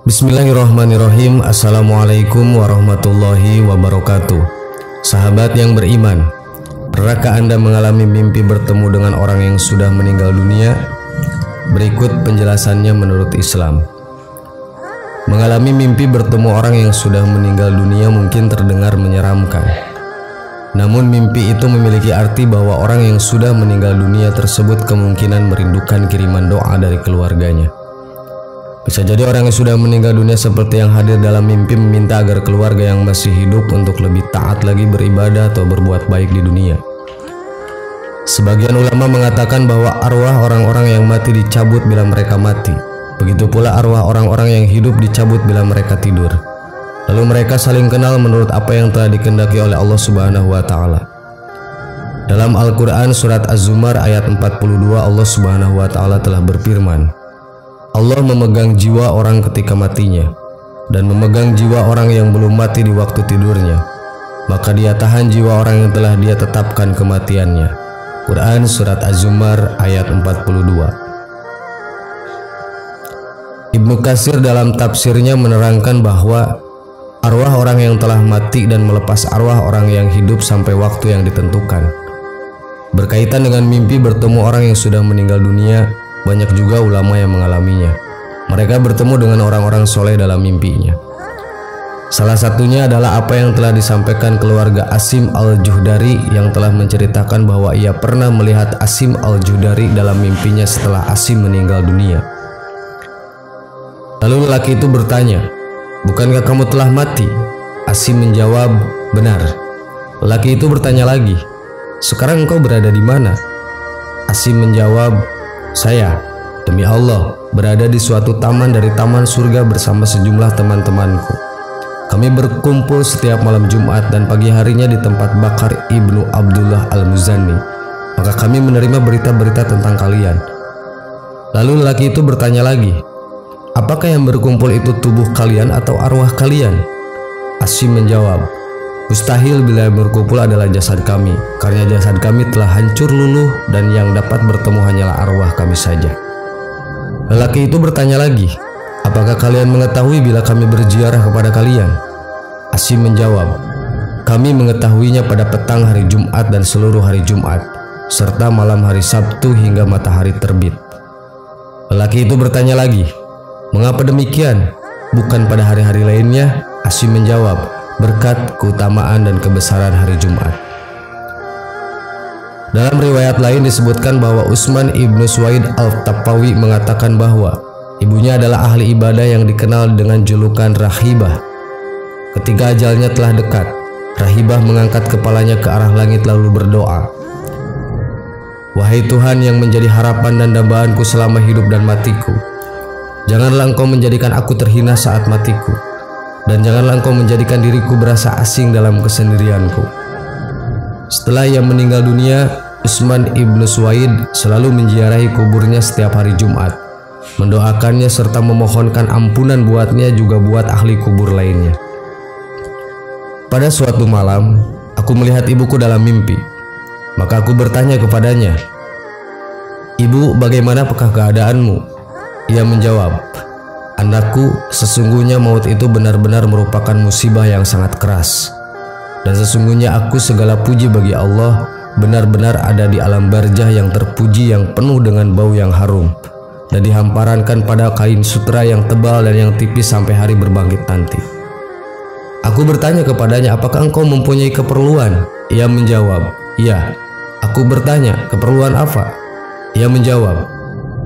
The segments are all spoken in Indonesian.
Bismillahirrahmanirrahim. Assalamualaikum warahmatullahi wabarakatuh. Sahabat yang beriman, pernahkah Anda mengalami mimpi bertemu dengan orang yang sudah meninggal dunia? Berikut penjelasannya menurut Islam. Mengalami mimpi bertemu orang yang sudah meninggal dunia mungkin terdengar menyeramkan. Namun mimpi itu memiliki arti bahwa orang yang sudah meninggal dunia tersebut kemungkinan merindukan kiriman doa dari keluarganya. Bisa jadi orang yang sudah meninggal dunia seperti yang hadir dalam mimpi meminta agar keluarga yang masih hidup untuk lebih taat lagi beribadah atau berbuat baik di dunia. Sebagian ulama mengatakan bahwa arwah orang-orang yang mati dicabut bila mereka mati. Begitu pula arwah orang-orang yang hidup dicabut bila mereka tidur. Lalu mereka saling kenal menurut apa yang telah dikehendaki oleh Allah Subhanahu wa taala. Dalam Al-Qur'an surat Az-Zumar ayat 42 Allah Subhanahu wa taala telah berfirman, Allah memegang jiwa orang ketika matinya dan memegang jiwa orang yang belum mati di waktu tidurnya. Maka dia tahan jiwa orang yang telah dia tetapkan kematiannya. Quran surat Az-Zumar ayat 42. Ibnu Katsir dalam tafsirnya menerangkan bahwa arwah orang yang telah mati dan melepas arwah orang yang hidup sampai waktu yang ditentukan. Berkaitan dengan mimpi bertemu orang yang sudah meninggal dunia, banyak juga ulama yang mengalaminya. Mereka bertemu dengan orang-orang soleh dalam mimpinya. Salah satunya adalah apa yang telah disampaikan keluarga Asim al-Juhdari yang telah menceritakan bahwa ia pernah melihat Asim al-Juhdari dalam mimpinya setelah Asim meninggal dunia. Lalu lelaki itu bertanya, "Bukankah kamu telah mati?" Asim menjawab, "Benar." Lelaki itu bertanya lagi, "Sekarang engkau berada di mana?" Asim menjawab, "Saya, demi Allah, berada di suatu taman dari taman surga bersama sejumlah teman-temanku. Kami berkumpul setiap malam Jumat dan pagi harinya di tempat Bakar ibnu Abdullah al-Muzanni. Maka kami menerima berita-berita tentang kalian." Lalu lelaki itu bertanya lagi, "Apakah yang berkumpul itu tubuh kalian atau arwah kalian?" Asim menjawab, "Mustahil bila yang berkumpul adalah jasad kami, karena jasad kami telah hancur luluh dan yang dapat bertemu hanyalah arwah kami saja." Lelaki itu bertanya lagi, "Apakah kalian mengetahui bila kami berziarah kepada kalian?" Asim menjawab, "Kami mengetahuinya pada petang hari Jumat dan seluruh hari Jumat, serta malam hari Sabtu hingga matahari terbit." Lelaki itu bertanya lagi, "Mengapa demikian? Bukan pada hari-hari lainnya?" Asim menjawab, "Berkat keutamaan dan kebesaran hari Jumat." Dalam riwayat lain disebutkan bahwa Utsman ibnu Suwaid al-Tapawi mengatakan bahwa ibunya adalah ahli ibadah yang dikenal dengan julukan Rahibah. Ketika ajalnya telah dekat, Rahibah mengangkat kepalanya ke arah langit lalu berdoa, "Wahai Tuhan yang menjadi harapan dan dambaanku selama hidup dan matiku, janganlah Engkau menjadikan aku terhina saat matiku, dan janganlah Engkau menjadikan diriku berasa asing dalam kesendirianku." Setelah ia meninggal dunia, Utsman ibnu Suwaid selalu menziarahi kuburnya setiap hari Jumat, mendoakannya serta memohonkan ampunan buatnya juga buat ahli kubur lainnya. Pada suatu malam, aku melihat ibuku dalam mimpi. Maka aku bertanya kepadanya, "Ibu, bagaimana apakah keadaanmu?" Ia menjawab, "Anakku, sesungguhnya maut itu benar-benar merupakan musibah yang sangat keras. Dan sesungguhnya aku segala puji bagi Allah benar-benar ada di alam barzah yang terpuji yang penuh dengan bau yang harum dan dihamparankan pada kain sutra yang tebal dan yang tipis sampai hari berbangkit nanti." Aku bertanya kepadanya, "Apakah engkau mempunyai keperluan?" Ia menjawab, "Iya." Aku bertanya, "Keperluan apa?" Ia menjawab,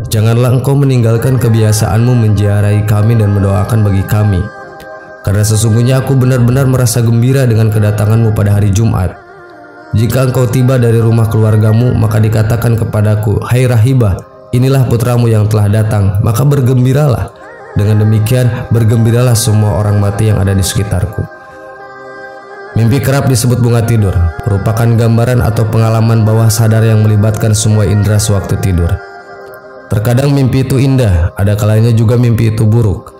"Janganlah engkau meninggalkan kebiasaanmu menziarahi kami dan mendoakan bagi kami. Karena sesungguhnya aku benar-benar merasa gembira dengan kedatanganmu pada hari Jumat. Jika engkau tiba dari rumah keluargamu, maka dikatakan kepadaku, 'Hai Rahibah, inilah putramu yang telah datang,' maka bergembiralah. Dengan demikian, bergembiralah semua orang mati yang ada di sekitarku." Mimpi kerap disebut bunga tidur, merupakan gambaran atau pengalaman bawah sadar yang melibatkan semua indera sewaktu tidur. Terkadang mimpi itu indah, ada kalanya juga mimpi itu buruk.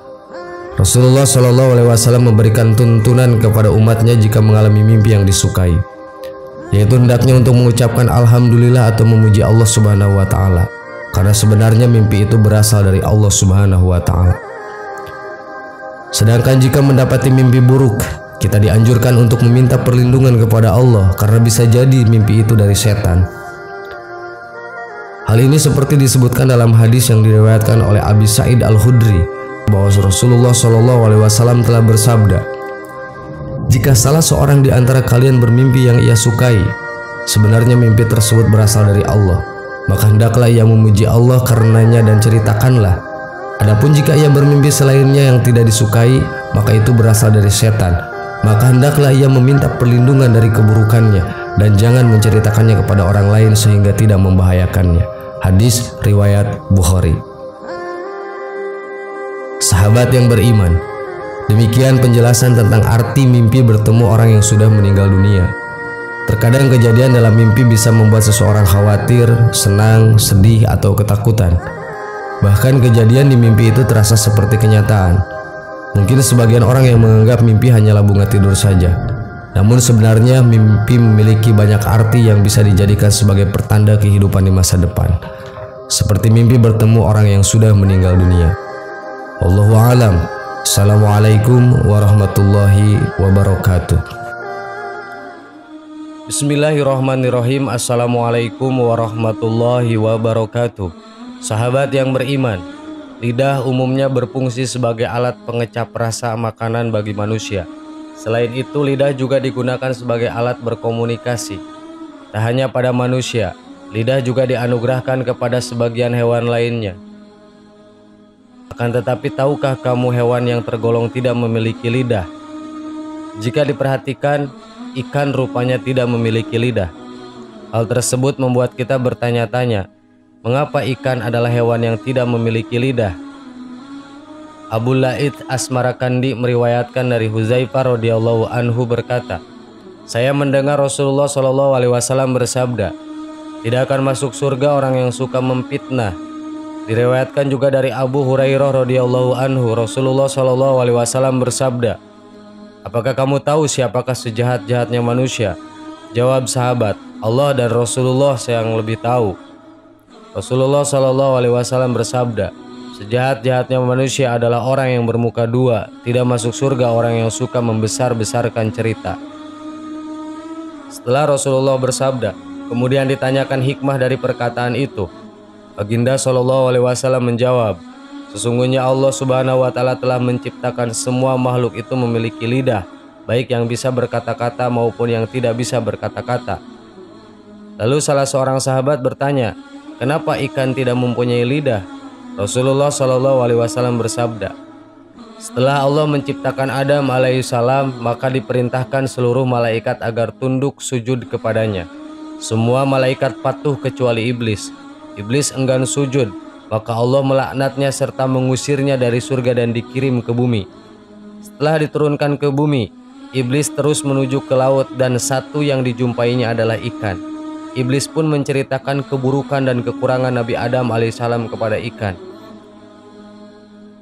Rasulullah SAW memberikan tuntunan kepada umatnya jika mengalami mimpi yang disukai, yaitu hendaknya untuk mengucapkan alhamdulillah atau memuji Allah Subhanahu wa taala, karena sebenarnya mimpi itu berasal dari Allah Subhanahu wa taala. Sedangkan jika mendapati mimpi buruk, kita dianjurkan untuk meminta perlindungan kepada Allah karena bisa jadi mimpi itu dari setan. Hal ini seperti disebutkan dalam hadis yang diriwayatkan oleh Abi Sa'id Al-Khudri bahwa Rasulullah SAW telah bersabda, "Jika salah seorang di antara kalian bermimpi yang ia sukai, sebenarnya mimpi tersebut berasal dari Allah, maka hendaklah ia memuji Allah karenanya dan ceritakanlah. Adapun jika ia bermimpi selainnya yang tidak disukai, maka itu berasal dari setan, maka hendaklah ia meminta perlindungan dari keburukannya dan jangan menceritakannya kepada orang lain sehingga tidak membahayakannya." Hadis riwayat Bukhari. Sahabat yang beriman, demikian penjelasan tentang arti mimpi bertemu orang yang sudah meninggal dunia. Terkadang kejadian dalam mimpi bisa membuat seseorang khawatir, senang, sedih, atau ketakutan. Bahkan kejadian di mimpi itu terasa seperti kenyataan. Mungkin sebagian orang yang menganggap mimpi hanyalah bunga tidur saja. Namun sebenarnya mimpi memiliki banyak arti yang bisa dijadikan sebagai pertanda kehidupan di masa depan. Seperti mimpi bertemu orang yang sudah meninggal dunia. Wallahu a'lam. Assalamualaikum warahmatullahi wabarakatuh. Bismillahirrahmanirrahim. Assalamualaikum warahmatullahi wabarakatuh. Sahabat yang beriman, lidah umumnya berfungsi sebagai alat pengecap rasa makanan bagi manusia. Selain itu, lidah juga digunakan sebagai alat berkomunikasi. Tak hanya pada manusia, lidah juga dianugerahkan kepada sebagian hewan lainnya. Akan tetapi, tahukah kamu hewan yang tergolong tidak memiliki lidah? Jika diperhatikan, ikan rupanya tidak memiliki lidah. Hal tersebut membuat kita bertanya-tanya, mengapa ikan adalah hewan yang tidak memiliki lidah? Abu Laith Asmarakandi meriwayatkan dari Huzaifah radhiyallahu anhu berkata, "Saya mendengar Rasulullah SAW bersabda, tidak akan masuk surga orang yang suka memfitnah." Diriwayatkan juga dari Abu Hurairah radhiyallahu anhu, Rasulullah SAW bersabda, "Apakah kamu tahu siapakah sejahat-jahatnya manusia?" Jawab sahabat, "Allah dan Rasulullah yang lebih tahu." Rasulullah SAW bersabda, "Sejahat-jahatnya manusia adalah orang yang bermuka dua, tidak masuk surga orang yang suka membesar-besarkan cerita." Setelah Rasulullah bersabda, kemudian ditanyakan hikmah dari perkataan itu. Baginda SAW menjawab, "Sesungguhnya Allah Subhanahu wa Ta'ala telah menciptakan semua makhluk itu memiliki lidah, baik yang bisa berkata-kata maupun yang tidak bisa berkata-kata." Lalu salah seorang sahabat bertanya, "Kenapa ikan tidak mempunyai lidah?" Rasulullah SAW bersabda, "Setelah Allah menciptakan Adam alaihissalam, maka diperintahkan seluruh malaikat agar tunduk sujud kepadanya. Semua malaikat patuh kecuali iblis. Iblis enggan sujud, maka Allah melaknatnya serta mengusirnya dari surga dan dikirim ke bumi. Setelah diturunkan ke bumi, iblis terus menuju ke laut dan satu yang dijumpainya adalah ikan. Iblis pun menceritakan keburukan dan kekurangan Nabi Adam alaihissalam kepada ikan.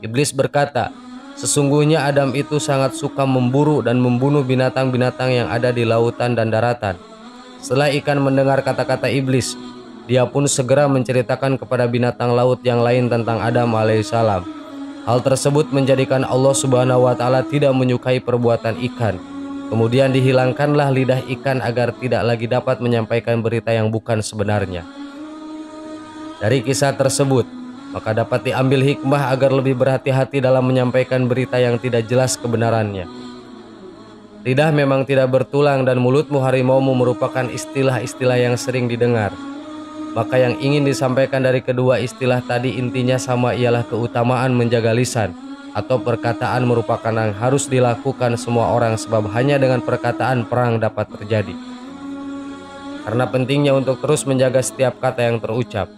Iblis berkata, sesungguhnya Adam itu sangat suka memburu dan membunuh binatang-binatang yang ada di lautan dan daratan. Setelah ikan mendengar kata-kata iblis, dia pun segera menceritakan kepada binatang laut yang lain tentang Adam alaihissalam. Hal tersebut menjadikan Allah Subhanahu wa Ta'ala tidak menyukai perbuatan ikan. Kemudian dihilangkanlah lidah ikan agar tidak lagi dapat menyampaikan berita yang bukan sebenarnya." Dari kisah tersebut, maka dapat diambil hikmah agar lebih berhati-hati dalam menyampaikan berita yang tidak jelas kebenarannya. Lidah memang tidak bertulang dan mulutmu harimaumu merupakan istilah-istilah yang sering didengar. Maka yang ingin disampaikan dari kedua istilah tadi intinya sama, ialah keutamaan menjaga lisan atau perkataan merupakan yang harus dilakukan semua orang, sebab hanya dengan perkataan perang dapat terjadi. Karena pentingnya untuk terus menjaga setiap kata yang terucap.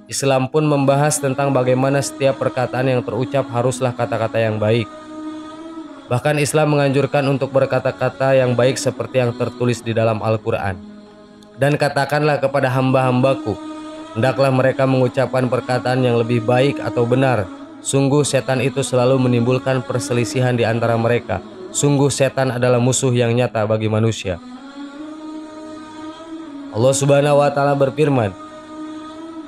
Islam pun membahas tentang bagaimana setiap perkataan yang terucap haruslah kata-kata yang baik. Bahkan Islam menganjurkan untuk berkata-kata yang baik seperti yang tertulis di dalam Al-Quran. "Dan katakanlah kepada hamba-hambaku, hendaklah mereka mengucapkan perkataan yang lebih baik atau benar. Sungguh setan itu selalu menimbulkan perselisihan di antara mereka. Sungguh setan adalah musuh yang nyata bagi manusia." Allah Subhanahu wa Ta'ala berfirman,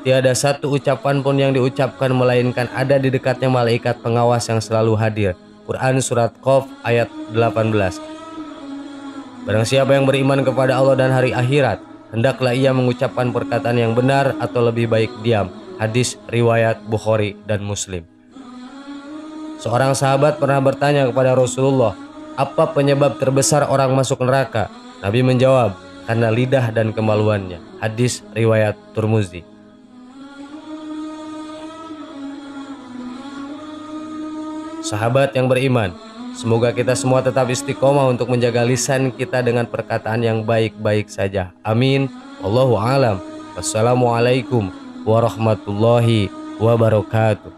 "Tiada satu ucapan pun yang diucapkan melainkan ada di dekatnya malaikat pengawas yang selalu hadir. Quran Surat Qaf ayat 18. Barang siapa yang beriman kepada Allah dan hari akhirat, hendaklah ia mengucapkan perkataan yang benar atau lebih baik diam. Hadis riwayat Bukhari dan Muslim. Seorang sahabat pernah bertanya kepada Rasulullah, apa penyebab terbesar orang masuk neraka? Nabi menjawab, karena lidah dan kemaluannya. Hadis riwayat Tirmidzi. Sahabat yang beriman, semoga kita semua tetap istiqomah untuk menjaga lisan kita dengan perkataan yang baik-baik saja. Amin. Wallahu alam. Wassalamualaikum warahmatullahi wabarakatuh.